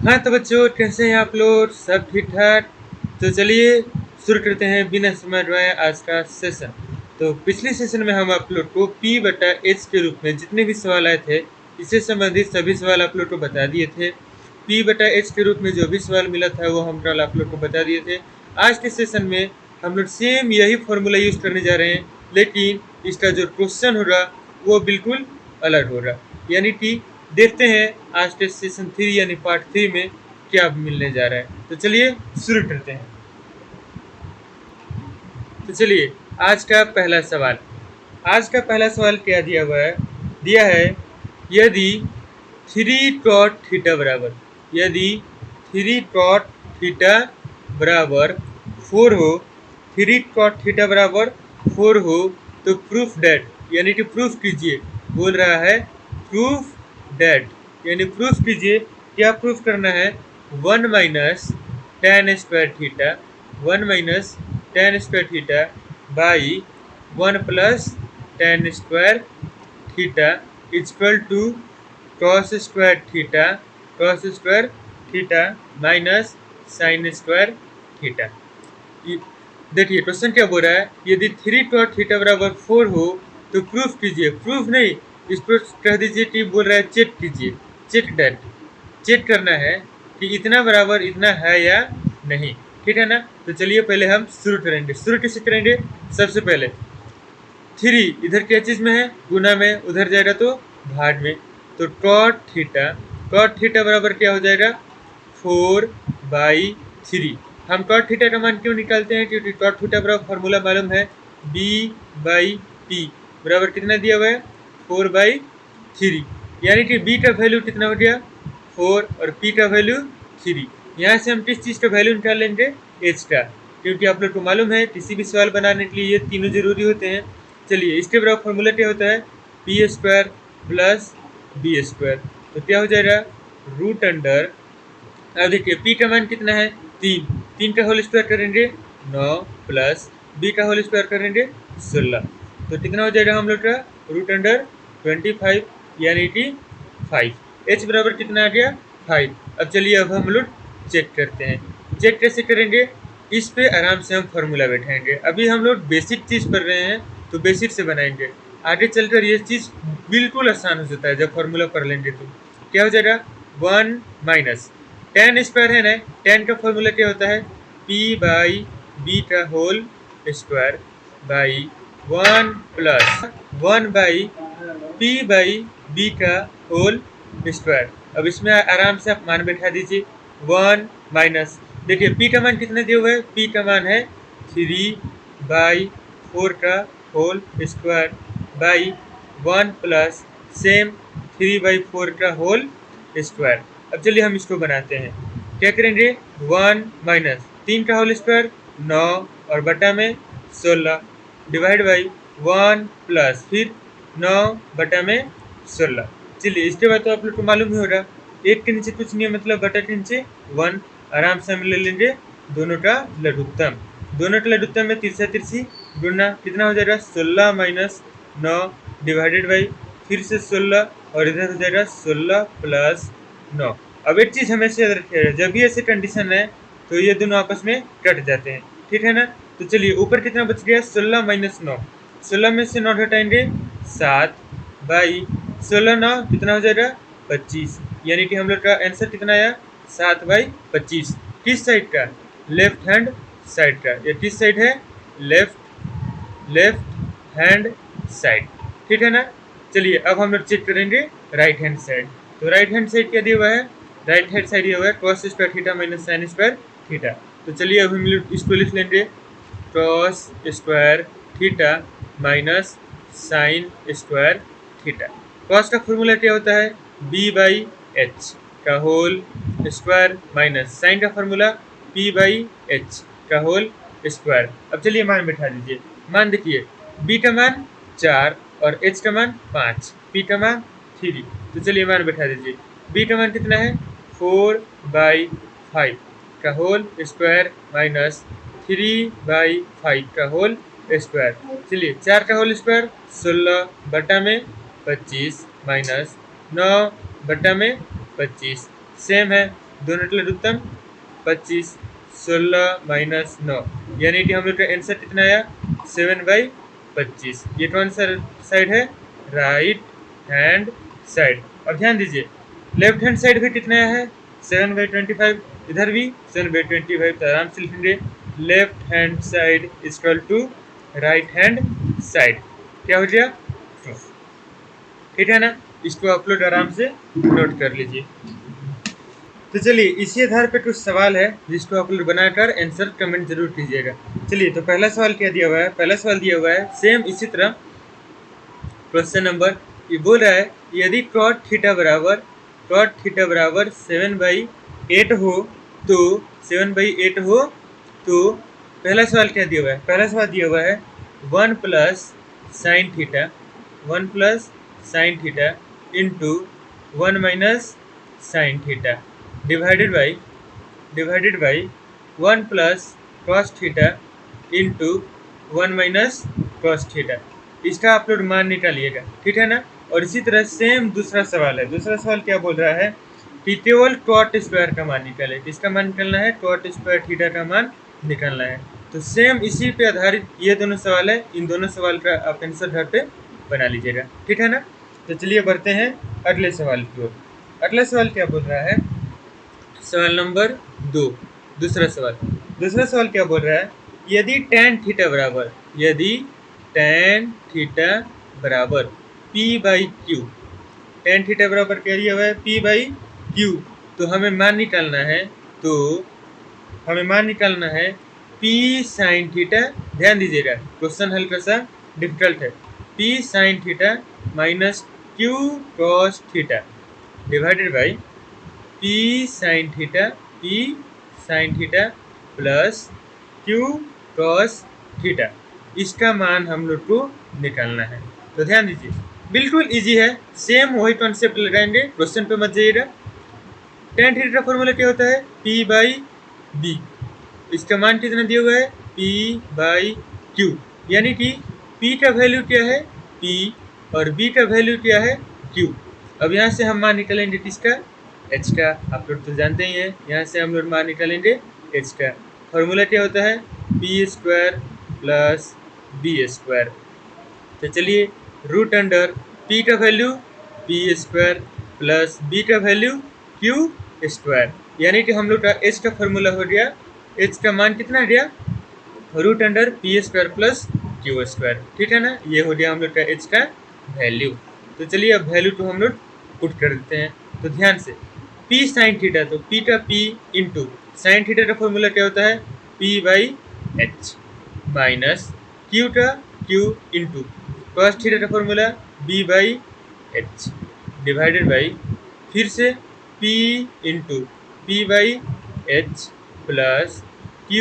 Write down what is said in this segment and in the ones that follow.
हाँ तो बच्चों, कैसे हैं आप लोग? सब ठीक ठाक? तो चलिए शुरू करते हैं बिना समय गवाए आज का सेशन। तो पिछले सेशन में हम आप लोग को P बटा H के रूप में जितने भी सवाल आए थे, इससे संबंधित सभी सवाल आप लोग को बता दिए थे। P बटा H के रूप में जो भी सवाल मिला था वो हम कल आप लोग को बता दिए थे। आज के सेशन में हम लोग सेम यही फॉर्मूला यूज करने जा रहे हैं, लेकिन इसका जो क्वेश्चन होगा वो बिल्कुल अलग होगा। यानी कि देखते हैं आज के सेशन 3 यानी पार्ट 3 में क्या मिलने जा रहा है। तो चलिए शुरू करते हैं। तो चलिए आज का पहला सवाल। आज का पहला सवाल क्या दिया हुआ है? दिया है यदि 3 cot थीटा बराबर यदि 3 cot थीटा बराबर 4 हो, 3 cot थीटा बराबर 4 हो तो प्रूफ डेट यानी कि प्रूफ कीजिए। बोल रहा है प्रूफ डेट यानी प्रूफ कीजिए। क्या प्रूफ करना है? 1 minus tan square theta 1 minus tan square theta by 1 plus tan square theta equal to cos square theta minus sine square theta. देखिए क्वेश्चन क्या बोल रहा है, यदि 3 cot थीटा बराबर 4 हो तो प्रूफ कीजिए। प्रूफ नहीं, इस पर कह दीजिए कि बोल रहा है चेक कीजिए। चेक डेट चेक करना है कि इतना बराबर इतना है या नहीं। ठीक है ना? तो चलिए पहले हम शुरू करेंगे। शुरू कैसे करेंगे? सबसे पहले 3 इधर क्या चीज में है? गुना में। उधर जाएगा तो भाग में। तो cot थीटा बराबर क्या हो जाएगा? 4/3। हम cot थीटा का मान क्यों निकालते हैं? क्योंकि cot थीटा बराबर फॉर्मूला मालूम है, b/p बराबर कितना दिया हुआ है? 4/3। यानी कि b का वैल्यू कितना हो गया? 4 और p का वैल्यू 3। यहाँ से हम किस चीज़ का वैल्यू निकाल लेंगे? h का, क्योंकि आप लोग को मालूम है किसी भी सवाल बनाने के लिए ये तीनों जरूरी होते हैं। चलिए इसके बराबर फॉर्मूला क्या होता है? P square plus B square. तो क्या हो जाएगा? रूट अंडर, अब देखिए पी का मान कितना है? 3 का होल स्क्वायर करेंगे 9 प्लस बी का होल स्क्वायर करेंगे 16। तो कितना हो जाएगा हम लोग का? रूट अंडर 25 यानी कि 5। एच बराबर कितना आ गया? 5। अब चलिए अब हम लोग चेक करते हैं। चेक कैसे करेंगे? इस पे आराम से हम फॉर्मूला बैठाएंगे। अभी हम लोग बेसिक चीज़ कर रहे हैं तो बेसिक से बनाएंगे। आगे चलकर ये चीज़ बिल्कुल आसान हो जाता है जब फॉर्मूला पढ़ लेंगे। तो क्या हो जाएगा? 1 माइनस टेन स्क्वायर है ना, टेन का फॉर्मूला क्या होता है? p/b का whole square by 1 plus 1/p/b का होल स्क्वायर। अब इसमें आराम से आप मान बैठा दीजिए। 1 माइनस, देखिए p का मान कितना दिया हुआ है? p का मान है 3/4 का whole square by 1 plus same 3/4 का होल स्क्वायर। अब चलिए हम इसको बनाते हैं। क्या करेंगे? 1 माइनस 3 का होल स्क्वायर 9 और बटा में 16 डिवाइड बाई 1 प्लस फिर 9 बटा में 16। चलिए इसके बाद तो आप लोग को मालूम ही होगा, एक के नीचे कुछ नहीं है, मतलब बटा के नीचे 1। आराम से हम ले लेंगे दोनों का लघुत्तम। दोनों का लघुत्तम में तिरछा तिरछी गुणा कितना हो जाएगा? 16 माइनस 9 डिवाइडेड बाई फिर से 16 और इधर हो जाएगा 16 प्लस 9। अब एक चीज़ हमेशा याद रखिएगा, जब भी ऐसे कंडीशन है तो ये दोनों आपस में कट जाते हैं। ठीक है ना? तो चलिए ऊपर कितना बच गया? 16 माइनस 9। 16 में से 9 घटाएंगे 7 बाई 16 9 कितना हो जाएगा? 25। यानी कि हम लोग का आंसर कितना आया? 7/25। किस साइड का? लेफ्ट हैंड साइड का। ये किस साइड है? Left hand side. ठीक है ना? चलिए अब हम लोग चेक करेंगे राइट हैंड साइड। तो राइट हैंड साइड क्या दिया हुआ है? राइट हैंड साइड दिया हुआ है cos square theta minus sine square theta. तो चलिए अब हम लोग इसको लिख लेंगे cos square theta minus sine square theta. cos का फॉर्मूला क्या होता है? b/h का होल स्क्वायर माइनस साइन का फॉर्मूला p/h का होल स्क्वायर। अब चलिए मान बैठा दीजिए। मान देखिए b का मान 4 और h का मान 5, p का मान 3। तो चलिए मान बैठा दीजिए। b का मान कितना है? 4/5 का होल स्क्वायर माइनस 3/5 का होल स्क्वायर। चलिए 4 का होल स्क्वायर 16 बटा में 25 माइनस 9 बटा में 25 सेम है। दोनों लघुत्तम 25, 16 माइनस 9, यानी कि हम लोग का आंसर कितना आया 7/25। ये कौन सा साइड है? Right hand side. अब ध्यान दीजिए लेफ्ट हैंड साइड भी कितना है 7/25, इधर भी 7/25। तो आराम से लिखेंगे left hand side equal to right hand side. क्या हो गया? ठीक है ना? इसको आप लोग आराम से नोट कर लीजिए। तो चलिए इसी आधार पे कुछ सवाल है जिसको आप लोग बनाकर आंसर कमेंट जरूर कीजिएगा। चलिए तो पहला सवाल क्या दिया हुआ है? पहला सवाल दिया हुआ है सेम इसी तरह क्वेश्चन नंबर ये बोल रहा है यदि cot थीटा बराबर 7/8 हो तो 7/8 हो तो पहला सवाल क्या दिया हुआ है? पहला सवाल दिया हुआ है 1 plus sine theta into 1 minus sine theta divided by 1 plus cos theta into 1 minus cos theta. इसका आप लोग मान निकालिएगा, ठीक है ना? और इसी तरह सेम दूसरा सवाल है। दूसरा सवाल क्या बोल रहा है कि केवल कॉट स्क्वायर का मान निकाले। किसका मान निकालना है? कॉट स्क्वायर थीटा का मान निकालना है। तो सेम इसी पे आधारित ये दोनों सवाल है। इन दोनों सवाल का आप आंसर घर पे बना लीजिएगा, ठीक है ना? तो चलिए बढ़ते हैं अगले सवाल की ओर। अगला सवाल क्या बोल रहा है? सवाल नंबर 2, दूसरा सवाल क्या बोल रहा है? यदि tan theta p/q, tan theta बराबर क्या दिया हुआ है? p/q। तो हमें मान निकालना है p sin थीटा। ध्यान दीजिएगा क्वेश्चन हल्का सा डिफिकल्ट है। p sin theta minus q cos theta divided by p sin theta plus q cos theta. इसका मान हम लोग को निकालना है। तो ध्यान दीजिए बिल्कुल इजी है, सेम वही कॉन्सेप्ट लगाएंगे, क्वेश्चन पे मत जाइएगा। tan थीटा का फॉर्मूला क्या होता है? p/b। इसका मान कितना दिया हुआ है? p/q, यानी कि p का वैल्यू क्या है? p और b का वैल्यू क्या है? q। अब यहाँ से हम मान निकालेंगे किसका? h का। आप लोग तो जानते ही हैं, यहाँ से हम लोग मान निकालेंगे h का। फॉर्मूला क्या होता है? p² plus b²। तो चलिए रूट अंडर p का वैल्यू p² प्लस b का वैल्यू q², यानी कि हम लोग का h का फॉर्मूला हो गया, h का मान कितना गया? Root under p² plus q², ठीक है ना? ये हो गया हम लोग का h का वैल्यू। तो चलिए अब वैल्यू को हम लोग पुट कर देते हैं। तो ध्यान से p sin थीटा, तो p का p इंटू साइन थीटा का फॉर्मूला क्या होता है? p/h माइनस q का q इंटू कॉस थीटा का फॉर्मूला b/h डिवाइडेड बाई फिर से p into p/h plus q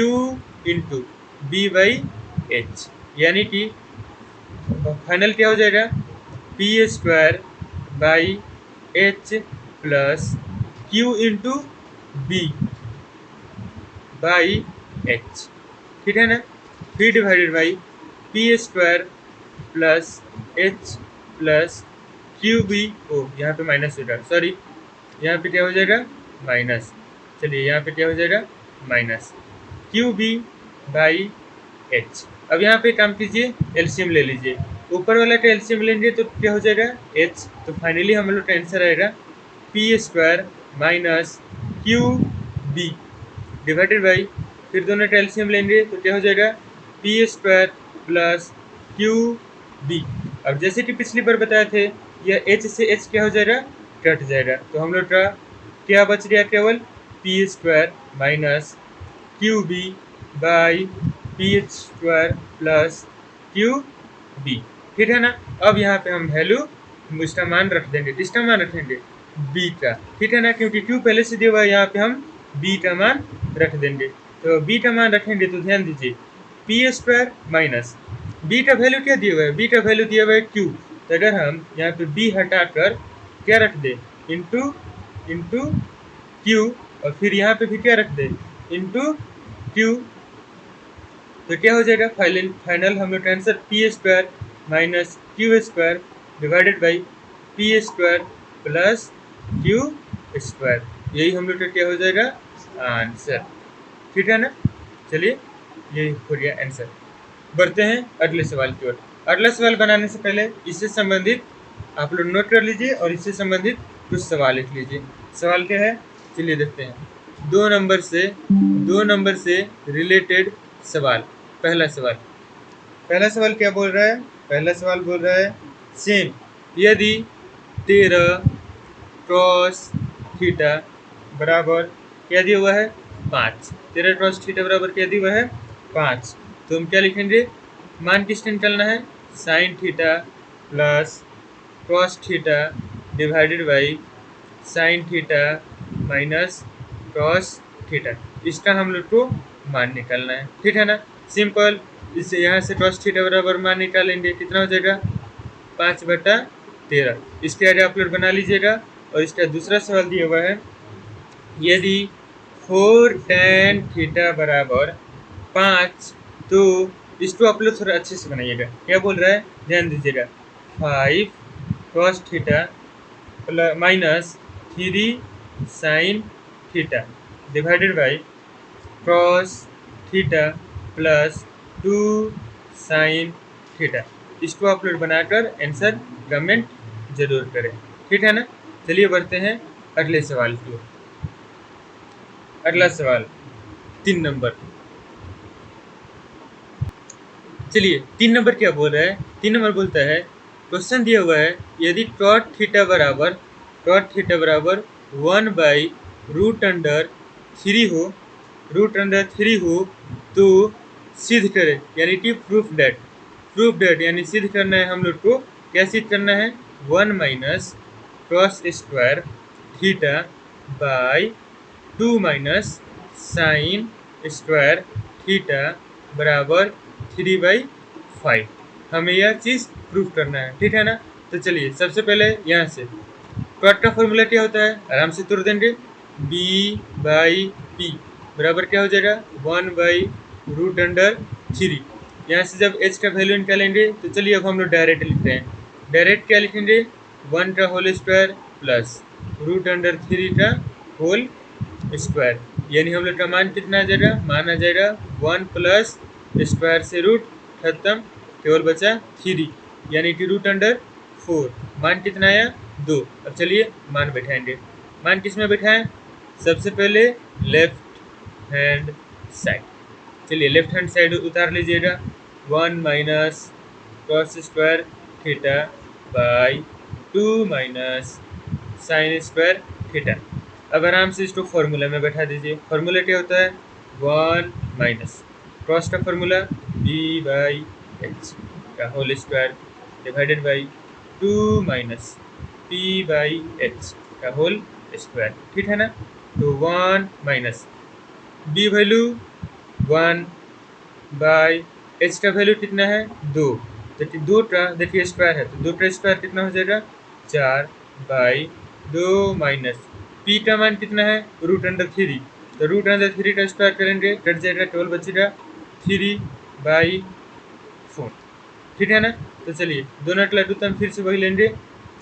into b/h, यानी कि फाइनल क्या हो जाएगा? p²/h plus q into b/h, ठीक है ना? फिर divided by p² plus h plus QB। ओ यहाँ पे माइनस हो जाएगा, सॉरी यहाँ पे क्या हो जाएगा? माइनस। चलिए यहाँ पे क्या हो जाएगा? Minus QB/h। अब यहाँ पे काम कीजिए, एलसीएम ले लीजिए। ऊपर वाला का एलसीएम लेंगे तो क्या हो जाएगा? h। तो फाइनली हम लोग का आंसर आएगा p² minus QB divided by फिर दोनों का एलसीएम लेंगे तो क्या हो जाएगा? p² plus QB। अब जैसे कि पिछली बार बताए थे यह h से h क्या हो जाएगा? कट जाएगा। तो हम लोग का क्या बच गया? केवल p² minus QB by p² plus QB, ठीक है ना? अब यहाँ पे हम वैल्यू इसका मान रख देंगे। किसका मान रखेंगे? b का, ठीक है ना? क्योंकि q पहले से दिया हुआ है, यहाँ पे हम b का मान रख देंगे। तो b का मान रखेंगे तो ध्यान दीजिए p² माइनस b का वैल्यू क्या दिया हुआ है? b का वैल्यू दिया हुआ है q। तो अगर हम यहाँ पे b हटाकर क्या रख दे? इंटू q, और फिर यहाँ पे भी क्या रख दे? Into q। तो क्या हो जाएगा? फाइनल हम लोग answer p² minus q² divided by p² plus q²। यही हम लोग का क्या हो जाएगा आंसर। ठीक है ना। चलिए यही हो गया आंसर। बढ़ते हैं अगले सवाल की ओर। अगला सवाल बनाने से पहले इससे संबंधित आप लोग नोट कर लीजिए और इससे संबंधित कुछ सवाल लिख लीजिए। सवाल क्या है चलिए देखते हैं। दो नंबर से रिलेटेड सवाल। पहला सवाल क्या बोल रहा है? पहला सवाल बोल रहा है सेम यदि 13 क्रॉस थीटा बराबर क्या दिया हुआ है 5। 13 क्रॉस थीटा बराबर क्या दिया हुआ है 5। तो हम क्या लिखेंगे? मान किसने निकालना है? Sign theta plus cos theta divided by sine theta minus cos theta. इसका हम लोग को मान निकालना है। ठीक है ना। सिंपल। इससे यहाँ से कॉस थीटा बराबर मान निकालेंगे, कितना हो जाएगा 5/13। इसके आगे आप लोग बना लीजिएगा। और इसका दूसरा सवाल दिया हुआ है यदि 4 tan थीटा बराबर 5, तो इसको आप लोग थोड़ा अच्छे से बनाइएगा। क्या बोल रहा है ध्यान दीजिएगा। 5 cos theta plus minus 3 sin theta divided by cos theta plus 2 sin theta. इसको आप लोग बनाकर आंसर कमेंट जरूर करें। ठीक है ना। चलिए बढ़ते हैं अगले सवाल की ओर। अगला सवाल 3 नंबर। चलिए 3 नंबर क्या बोल रहा है? 3 नंबर बोलता है क्वेश्चन दिया हुआ है यदि cot थीटा बराबर 1/√3 हो तो सिद्ध करें, यानी कि प्रूफ डेट यानी सिद्ध करना है हम लोग को। क्या सिद्ध करना है? 1 minus cos square theta by 2 minus sine square theta बराबर 3/5। हमें यह चीज़ प्रूफ करना है। ठीक है ना। तो चलिए सबसे पहले यहाँ से कॉट का फॉर्मूला क्या होता है आराम से तोड़ देंगे। b/p बराबर क्या हो जाएगा 1/√3। यहाँ से जब h का वैल्यू निकालेंगे तो चलिए अब हम लोग डायरेक्ट लिखते हैं। डायरेक्ट क्या लिखेंगे 1 का होल स्क्वायर प्लस √3 का होल स्क्वायर, यानी हम लोग का मान कितना आ जाएगा? मान आ जाएगा 1 प्लस स्क्वायर से रूट खत्म, केवल बचा 3, यानी कि √4। मान कितना आया 2। अब चलिए मान बैठाएंगे। मान किस में बैठाएं? सबसे पहले लेफ्ट हैंड साइड। चलिए लेफ्ट हैंड साइड उतार लीजिएगा। 1 minus cos square theta by 2 minus sine square theta. अब आराम से इसको फॉर्मूला में बैठा दीजिए। फॉर्मूला क्या होता है 1 माइनस कॉस का फॉर्मूला b/h का whole square divided by 2 minus p/h का होल स्क्वायर। ठीक है ना। तो 1 minus b value 1 by h का वैल्यू कितना है 2। तो 2 का देखिए स्क्वायर है तो 2 का स्क्वायर कितना हो जाएगा 4/2 माइनस p का मान कितना है √3। तो √3 का स्क्वायर करेंगे कट जाएगा, केवल बचेगा 3/4। ठीक है ना। तो चलिए दोनों का लघुत्तम फिर से वही लेंगे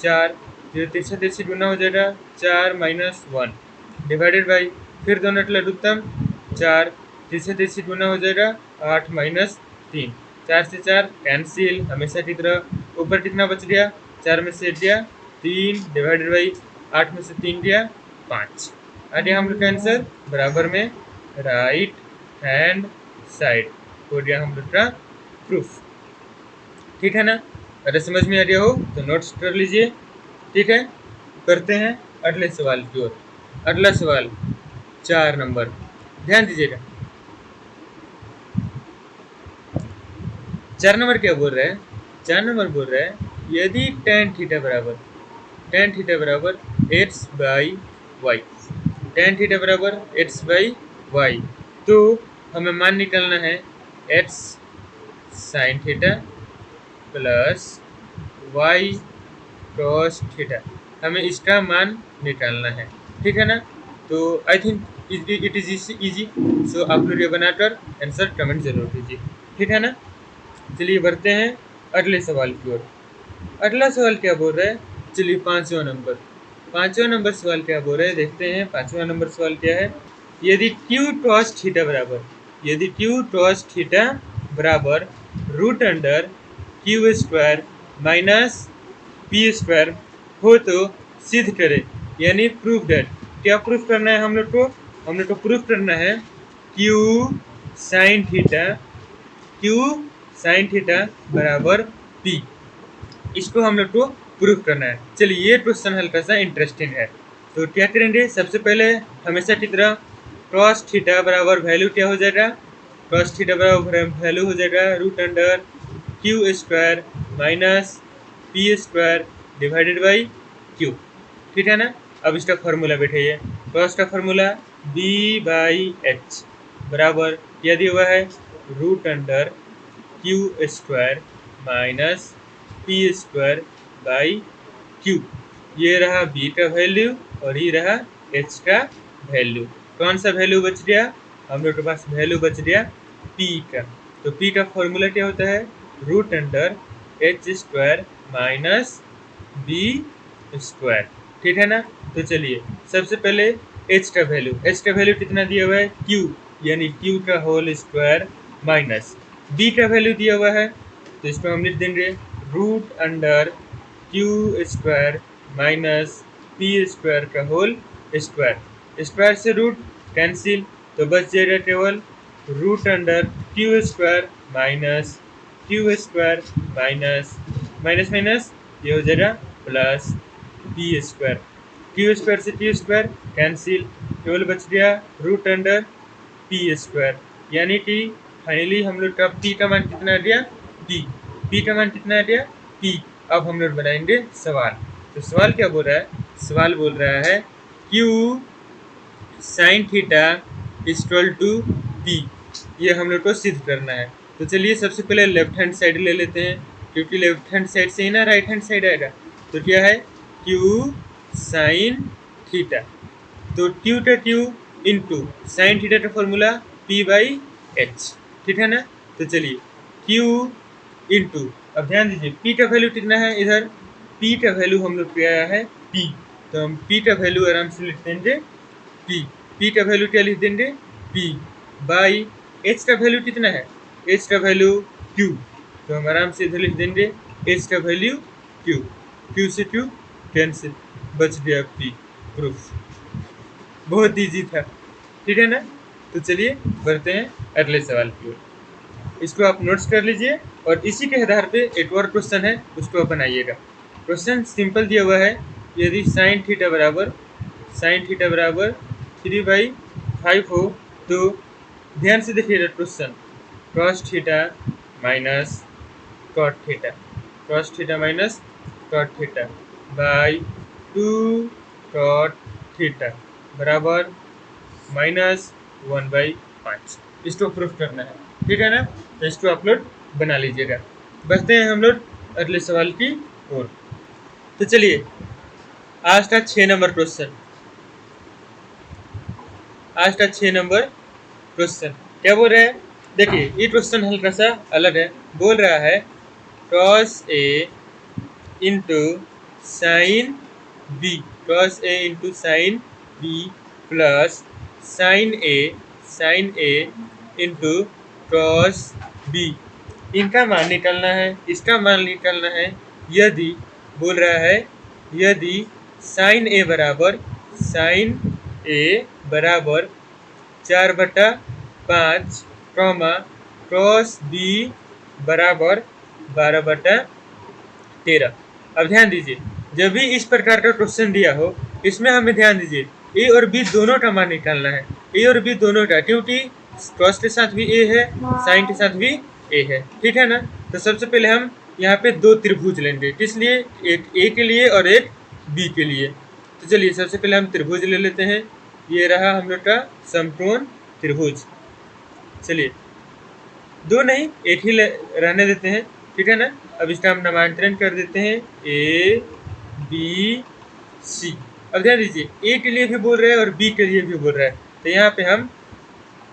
4, 3 गुना हो जाएगा 4 माइनस 1 डिवाइडेड बाई फिर दोनों का लघुत्तम 4, 3 गुना हो जाएगा 8 माइनस 3। 4 से 4 कैंसिल हमेशा की तरह। ऊपर कितना बच गया 4 में से गया 3 डिवाइडेड बाई 8 में से 3 गया 5। आगे हम लोग का आंसर बराबर में राइट हैंड साइड हो गया हम लोग का प्रूफ। ठीक है ना। अगर समझ में आ गया हो तो नोट्स कर लीजिए। ठीक है। करते हैं अगले सवाल की ओर। अगला सवाल 4 नंबर, ध्यान दीजिएगा। 4 नंबर क्या बोल रहा है? 4 नंबर बोल रहा है यदि tan थीटा बराबर x/y, tan थीटा बराबर x/y, तो हमें मान निकालना है x sine theta plus y cos theta. हमें इसका मान निकालना है। ठीक है ना। तो I think it is easy. So आप लोग ये बनाकर आंसर कमेंट जरूर कीजिए। ठीक है ना। चलिए बढ़ते हैं अगले सवाल की ओर। अगला सवाल क्या बोल रहा है? चलिए 5वां नंबर। पांचवा नंबर सवाल क्या बोल रहे हैं, देखते हैं। पांचवा नंबर सवाल क्या है, यदि क्यू टॉस थीटा बराबर root under Q square minus P square हो तो सिद्ध करे, यानी प्रूफ दैट। क्या प्रूफ करना है हम लोग को प्रूफ करना है क्यू साइन थीटा बराबर पी, इसको हम लोग को प्रूफ करना है। चलिए ये क्वेश्चन हल्का सा इंटरेस्टिंग है। तो क्या करेंगे, सबसे पहले हमेशा की तरह cos थीटा बराबर वैल्यू क्या हो जाएगा, cos थीटा बराबर वैल्यू हो जाएगा root under Q square minus P square divided by Q, ठीक है ना। अब इसका फार्मूला बैठाइए। cos का फार्मूला b बाई एच बराबर क्या दिया हुआ है, root under Q square minus P square by Q. ये रहा b का वैल्यू और ये रहा h का वैल्यू। कौन सा वैल्यू बच गया, हम लोग के पास वैल्यू बच गया p का। तो p का फॉर्मूला क्या होता है, root under h square minus b square, ठीक है ना। तो चलिए सबसे पहले h का वैल्यू कितना दिया हुआ है, q, यानी q का होल स्क्वायर माइनस b का वैल्यू दिया हुआ है, तो इसको हम लिख देंगे root under Q square minus P square का होल स्क्वायर। स्क्वायर से रूट कैंसिल, तो बच जाएगा केवल root under Q square minus Q square minus minus minus ये हो जाएगा plus P square. Q square से क्यू स्क्वायर कैंसिल, केवल बच गया रूट अंडर पी स्क्वायर, यानी कि फाइनली हम लोग का पी का मान कितना आ गया, पी का मान कितना आ गया, पी। अब हम लोग बनाएंगे सवाल। तो सवाल क्या बोल रहा है, सवाल बोल रहा है Q sine theta equal to P, ये हम लोग को सिद्ध करना है। तो चलिए सबसे पहले लेफ्ट हैंड साइड ले लेते हैं, क्योंकि लेफ्ट हैंड साइड से ही ना राइट हैंड साइड आएगा। तो क्या है, क्यू साइन थीटा, तो क्यू का क्यू इंटू साइन थीटा का फॉर्मूला पी बाई एच, ठीक है ना। तो चलिए क्यू इंटू, अब ध्यान दीजिए पी का वैल्यू कितना है, इधर पी का वैल्यू हम लोग पे आया है पी, तो हम पी का वैल्यू आराम से लिख देंगे पी का वैल्यू क्या लिख देंगे, पी बाई एच का वैल्यू कितना है, एच का वैल्यू क्यू, तो हम आराम से इधर लिख देंगे एच का वैल्यू क्यू से क्यू कैंसिल, बच गया पी। प्रूफ बहुत ईजी था, ठीक है ना। तो चलिए बढ़ते हैं अगले सवाल की ओर। इसको आप नोट्स कर लीजिए और इसी के आधार पे एक और क्वेश्चन है, उसको आप बनाइएगा। क्वेश्चन सिंपल दिया हुआ है, यदि साइन थीटा बराबर 3/5 हो तो ध्यान से देखिएगा question, cos theta minus cot theta by 2 cot theta बराबर -1/5, इसको प्रूफ करना है, ठीक है ना। तो इसको आप लोग बना लीजिएगा। बढ़ते हैं हम लोग अगले सवाल की ओर। तो चलिए आज का 6 नंबर क्वेश्चन क्या बोल रहा है, देखिए ये क्वेश्चन हल्का सा अलग है। बोल रहा है cos A into sine B plus sign A into cos B, इनका मान निकालना है, इसका मान निकालना है। यदि बोल रहा है यदि साइन A बराबर 4/5 cos B बराबर 12/13। अब ध्यान दीजिए, जब भी इस प्रकार का क्वेश्चन दिया हो, इसमें हमें ध्यान दीजिए ए और बी दोनों का मान निकालना है, ए और बी दोनों का, क्योंकि cos के साथ भी ए है, साइन के साथ भी ए है, ठीक है ना। तो सबसे पहले हम यहाँ पे दो त्रिभुज लेंगे, किस लिए, एक ए के लिए और एक बी के लिए। तो चलिए सबसे पहले हम त्रिभुज ले लेते हैं, ये रहा हम लोग का समकोण त्रिभुज। चलिए दो नहीं एक ही रहने देते हैं, ठीक है ना। अब इसका हम नामांतरण कर देते हैं ए बी सी। अब ध्यान दीजिए ए के लिए भी बोल रहा है और बी के लिए भी बोल रहा है, तो यहाँ पे हम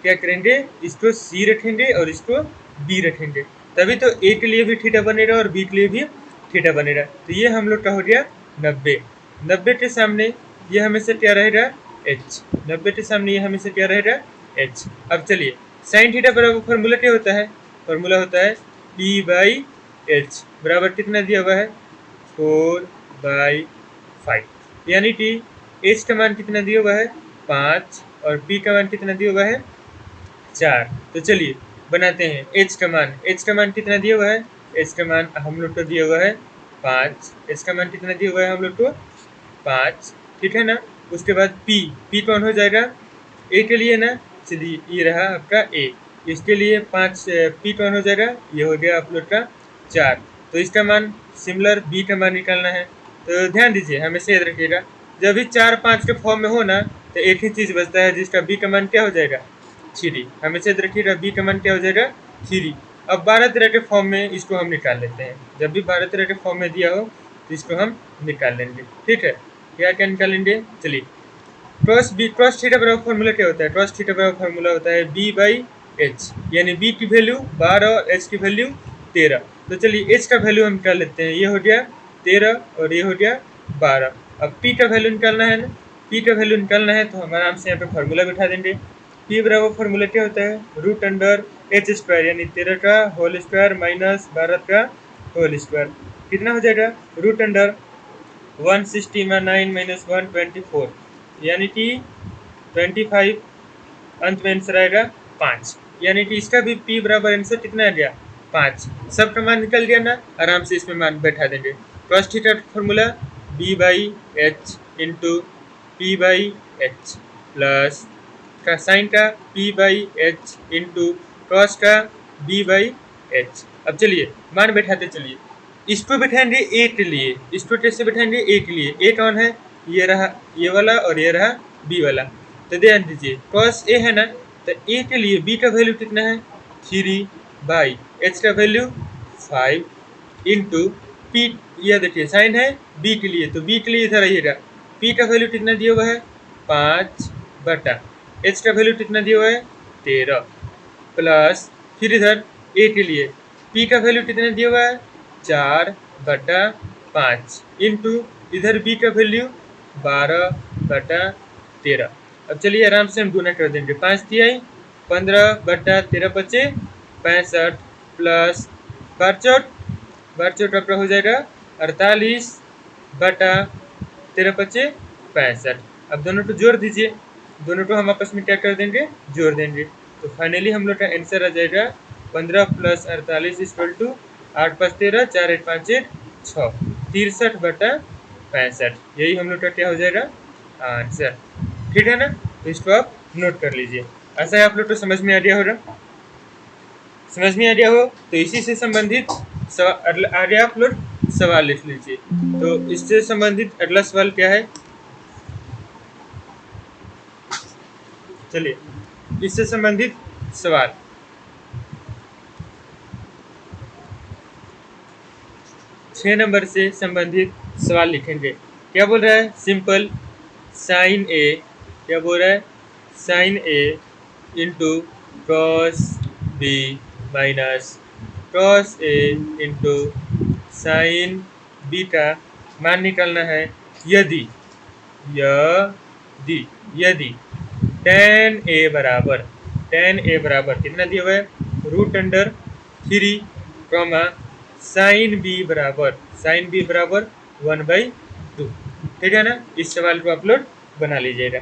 क्या करेंगे, इसको सी रखेंगे और इसको बी रखेंगे, तभी तो ए के लिए भी थीटा बनेगा और बी के लिए भी थीटा बनेगा। तो ये हम लोग का हो गया 90। 90 के सामने ये हमेशा क्या रहेगा, एच। 90 के सामने ये हमेशा क्या रहेगा, एच। अब चलिए साइन थीटा बराबर फॉर्मूला क्या होता है, फॉर्मूला होता है पी बाई एच बराबर कितना दिया हुआ है, 4/5, यानी कि एच का मान कितना दिया हुआ है, 5, और पी का मान कितना दिया हुआ है, 4। तो चलिए बनाते हैं एच का मान। एच का मान कितना दिया हुआ है, एच का मान हम लोग को दिया हुआ है 5। एच का मान कितना दिया हुआ है हम लोग को, 5, ठीक है ना। उसके बाद पी कौन हो जाएगा, ए के लिए ना, चलिए ये रहा आपका ए। इसके लिए 5, पी कौन हो जाएगा, ये हो गया आप लोग का 4। तो इसका मान सिमिलर बी का मान निकालना है। तो ध्यान दीजिए, हमेशा याद रखिएगा, जब भी 4, 5 के फॉर्म में हो ना, तो एक ही चीज़ बचता है जिसका बी का मान क्या हो जाएगा, 3। हमेशा याद रखिएगा बी का मान क्या हो जाएगा, 3। अब 12 तरह के फॉर्म में इसको हम निकाल लेते हैं। जब भी 12 तरह के फॉर्म में दिया हो तो इसको हम निकाल लेंगे, ठीक है। क्या क्या निकालेंगे, चलिए क्रॉस थीटा बराबर फॉर्मूला क्या होता है, क्रॉस थीटा बराबर फॉर्मूला होता है बी बाई एच, यानी बी की वैल्यू 12 और एच की वैल्यू 13। तो चलिए एच का वैल्यू हम निकाल लेते हैं, ये हो गया 13 और ये हो गया 12। अब पी का वैल्यू निकालना है ना, पी का वैल्यू निकालना है तो हम आराम से यहाँ पे फॉर्मूला बिठा देंगे। पी बराबर फॉर्मूला क्या होता है, रूट अंडर एच स्क्वायर, यानी 13 का होल स्क्वायर माइनस 12 का होल स्क्वायर, कितना हो जाएगा, रूट अंडर 169 माइनस 124, यानी कि 25, अंत में आंसर आएगा 5, यानी कि इसका भी पी बराबर आंसर कितना आ गया, 5। सब का मान निकल गया ना, आराम से इसमें मान बैठा देंगे। Cos theta formula B by H into P by H plus का साइन का P by H into cos का बी बाई एच। अब चलिए मान बैठाते चलिए, इसको बैठाएंगे ए के लिए, इसको कैसे बैठाएंगे, ए के लिए, ए कौन है, ये रहा ये वाला और ये रहा बी वाला। तो ध्यान दीजिए कॉस ए है ना, तो ए के लिए बी का वैल्यू कितना है, 3 बाई एच का वैल्यू 5 इंटू पी, यह देखिए साइन है बी के लिए, तो बी के लिए इधर आइएगा, पी का वैल्यू कितना दिया हुआ है, 5 बटा एच का वैल्यू कितना दिया हुआ है, 13 प्लस फिर इधर ए के लिए पी का वैल्यू कितना दिया हुआ है, 4/5 इंटू इधर बी का वैल्यू 12/13। अब चलिए आराम से हम गुना कर देंगे, 5 दिया 15/13 बचे 65 प्लस 12 आपका हो जाएगा 48/13 बचे 65। अब दोनों को जोड़ दीजिए, दोनों को हम आपस में क्या कर देंगे, जोड़ देंगे। तो फाइनली हम लोग का आंसर आ जाएगा 15 प्लस 48 इक्वल टू 8 5 13 4 8 5 1 6 63/65। यही हम लोग का क्या हो जाएगा, आंसर, ठीक है ना। तो इसको आप नोट कर लीजिए। ऐसा है आप लोग को समझ में आ गया होगा, समझ में आ गया हो तो इसी से संबंधित आगे आप लोग सवाल लिख लीजिए। तो इससे संबंधित अगला सवाल क्या है, चलिए इससे संबंधित सवाल 6 नंबर से संबंधित सवाल लिखेंगे। क्या बोल रहा है, सिंपल साइन ए, क्या बोल रहा है, sine A into cos B minus cos A into sine B का मान निकालना है, यदि यदि यदि tan ए बराबर कितना दिया हुआ है, root under 3 comma sine B बराबर 1/2, ठीक है ना। इस सवाल को आप लोग बना लीजिएगा।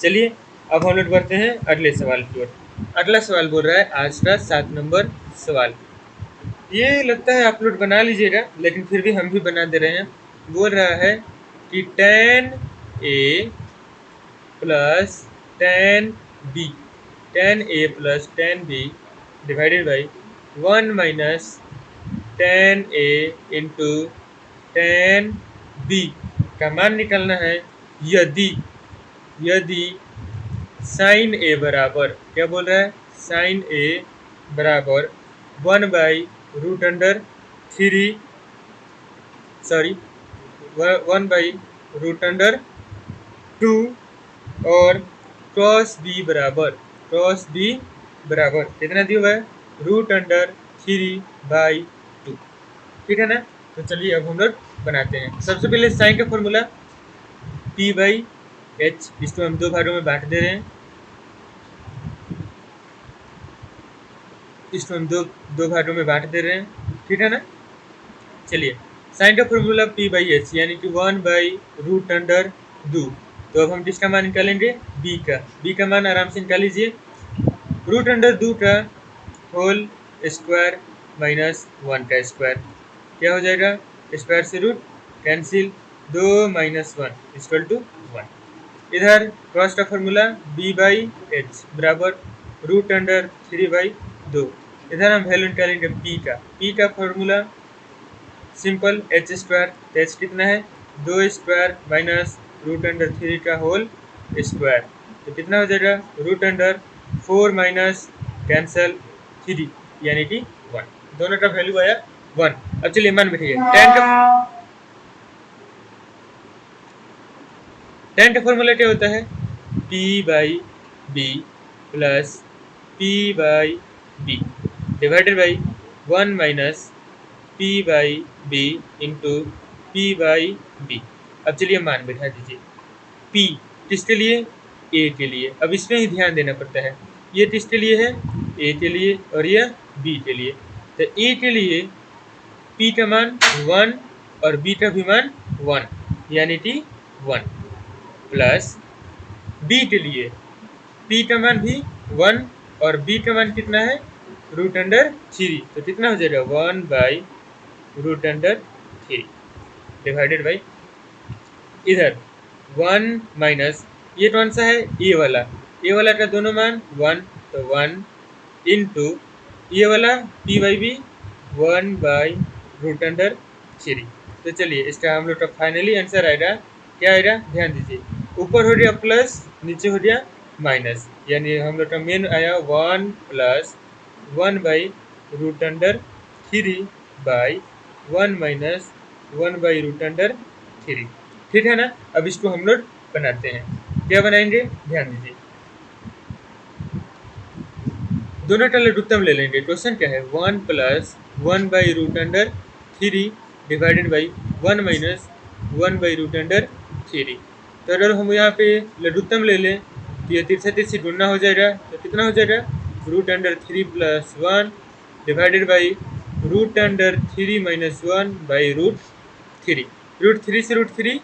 चलिए अब हम लोग बढ़ते हैं अगले सवाल की ओर। अगला सवाल बोल रहा है आज का 7 नंबर सवाल, ये लगता है आप लोग बना लीजिएगा लेकिन फिर भी हम भी बना दे रहे हैं। बोल रहा है कि tan A plus tan A plus tan B divided by 1 minus tan A into tan B का मान निकालना है, यदि साइन ए बराबर, क्या बोल रहा है, साइन ए बराबर 1/√2 और क्रॉस बी बराबर कितना दिया हुआ है, √3/2, ठीक है ना। तो चलिए अब हम लोग बनाते हैं। सबसे पहले साइन का फॉर्मूला पी बाई एच, इसको हम दो भागों में बांट दे रहे हैं, इसको हम दो भागों में बांट दे रहे हैं, ठीक है ना। चलिए साइन का फॉर्मूला पी बाई एच यानी कि 1/√2। तो अब हम किसका मान निकालेंगे, बी का मान आराम से निकाल लीजिए। √2 का होल स्क्वायर माइनस 1 का स्क्वायर, क्या हो जाएगा, स्क्वायर से root cancel, 2 minus 1 equal to 1। इधर क्रॉस का फॉर्मूला बी बाई एच बराबर √3/2। इधर हम वैल्यू निकालेंगे पी का formula simple H square, H कितना है, 2 स्क्वायर माइनस √3 का होल स्क्वायर, तो कितना हो जाएगा, √4 माइनस कैंसल 3 यानी कि 1, दोनों का वैल्यू आया 1। अब चलिए मान बैठिए, tan का फॉर्मूला क्या होता है, p by B plus p by B divided by 1 minus p by B into p by B. अब चलिए मान बैठा दीजिए, p किसके लिए, a के लिए। अब इसमें ही ध्यान देना पड़ता है, ये किसके लिए है, a के लिए और यह b के लिए। तो a के लिए p का मान 1 और b का भी मान 1 यानी कि 1 प्लस b के लिए p का मान भी 1 और b का मान कितना है, √3, तो कितना हो जाएगा 1/√3 डिवाइडेड बाई इधर 1 माइनस ये कौन सा है, ए वाला का दोनों मान 1, तो 1 इंटू ये वाला p बाई बी 1/√3। तो चलिए इसका हम लोग का फाइनली आंसर आएगा, क्या आएगा, ध्यान दीजिए, ऊपर हो गया प्लस नीचे हो गया माइनस, यानी हम लोग का मेन आया 1 प्लस 1/√3 बाई 1 माइनस 1/√3, ठीक है ना। अब इसको हम लोग बनाते हैं, क्या बनाएंगे, ध्यान दीजिए, दोनों का लघुत्तम ले लेंगे। क्वेश्चन क्या है, 1 प्लस 1/√3 डिवाइडेड बाई 1 माइनस 1/√3। तो अगर हम यहाँ पे लघुत्तम ले लें तो ये तिरछा गुणा हो जाएगा, तो कितना हो जाएगा, √3 प्लस 1 डिवाइडेड बाई √3 माइनस 1/√3। √3 से √3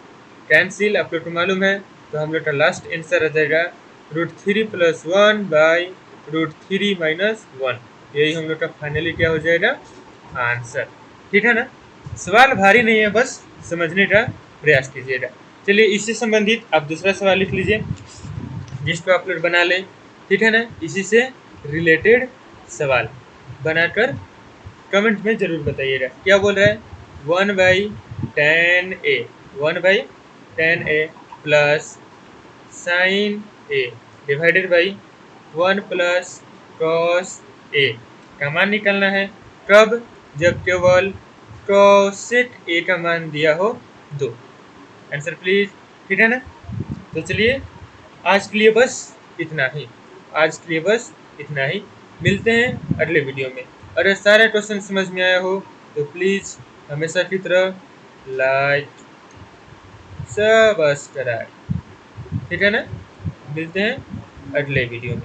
कैंसिल, आप लोग को मालूम है, तो हम लोग का लास्ट आंसर आ जाएगा √3 प्लस 1 बाई √3 माइनस 1, यही हम लोग का फाइनली क्या हो जाएगा, आंसर, ठीक है ना। सवाल भारी नहीं है, बस समझने का प्रयास कीजिएगा। चलिए इससे संबंधित आप दूसरा सवाल लिख लीजिए जिसको आप लोग बना लें, ठीक है ना। इसी से रिलेटेड सवाल बनाकर कमेंट में जरूर बताइएगा। क्या बोल रहा है, 1/10a plus sine A divided by 1 plus cos A का मान निकालना है, कब, जब केवल कॉसेक ए का मान दिया हो 2। आंसर प्लीज, ठीक है ना। तो चलिए आज के लिए बस इतना ही, मिलते हैं अगले वीडियो में। अगर सारा क्वेश्चन समझ में आया हो तो प्लीज़ हमेशा की तरह लाइक सब्सक्राइब, ठीक है ना। मिलते हैं अगले वीडियो में।